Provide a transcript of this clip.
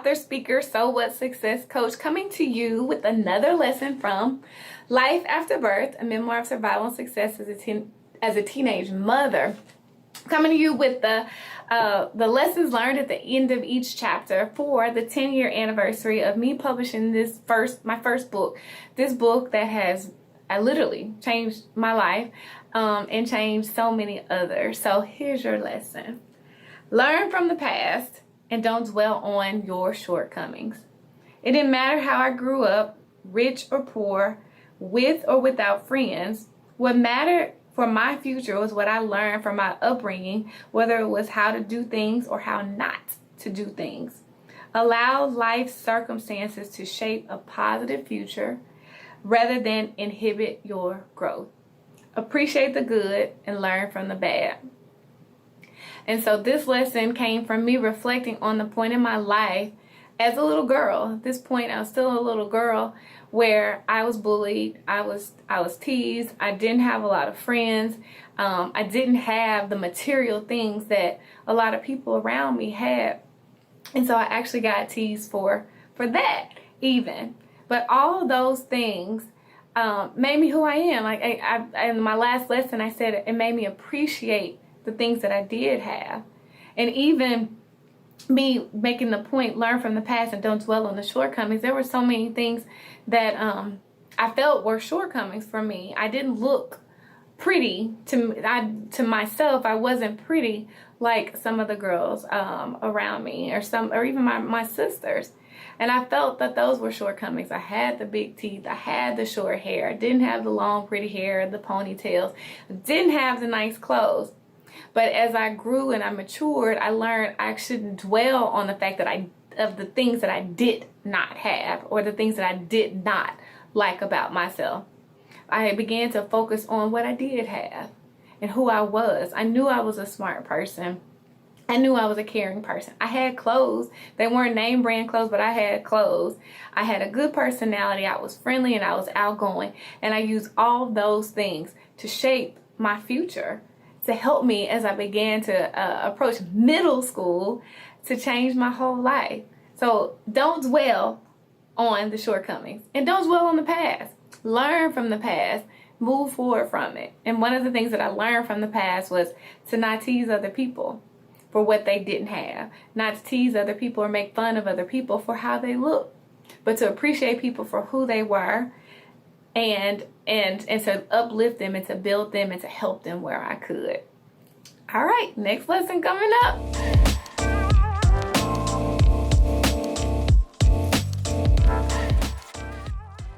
author, speaker, So What Success coach, coming to you with another lesson from Life After Birth, a memoir of survival and success as a teenage mother. Coming to you with the lessons learned at the end of each chapter for the 10-year anniversary of me publishing my first book. This book that has literally changed my life and changed so many others. So here's your lesson. Learn from the past and don't dwell on your shortcomings. It didn't matter how I grew up, rich or poor, with or without friends. What mattered for my future was what I learned from my upbringing, whether it was how to do things or how not to do things. Allow life's circumstances to shape a positive future rather than inhibit your growth. Appreciate the good and learn from the bad. And so this lesson came from me reflecting on the point in my life as a little girl. At this point, I was still a little girl where I was bullied, I was teased, I didn't have a lot of friends, I didn't have the material things that a lot of people around me had. And so I actually got teased for that even. But all those things made me who I am. Like I in my last lesson, I said it made me appreciate the things that I did have. And even me making the point, learn from the past and don't dwell on the shortcomings. There were so many things that I felt were shortcomings for me. I didn't look pretty to myself. I wasn't pretty like some of the girls around me or even my sisters. And I felt that those were shortcomings. I had the big teeth. I had the short hair. I didn't have the long pretty hair, the ponytails. I didn't have the nice clothes. But as I grew and I matured, I learned I shouldn't dwell on the fact that of the things that I did not have or the things that I did not like about myself. I began to focus on what I did have and who I was. I knew I was a smart person. I knew I was a caring person. I had clothes. They weren't name brand clothes, but I had clothes. I had a good personality. I was friendly and I was outgoing. And I used all those things to shape my future, to help me as I began to approach middle school, to change my whole life. So don't dwell on the shortcomings and don't dwell on the past. Learn from the past, move forward from it. And one of the things that I learned from the past was to not tease other people for what they didn't have, not to tease other people or make fun of other people for how they look, but to appreciate people for who they were and to uplift them and to build them and to help them where I could. All right, next lesson coming up.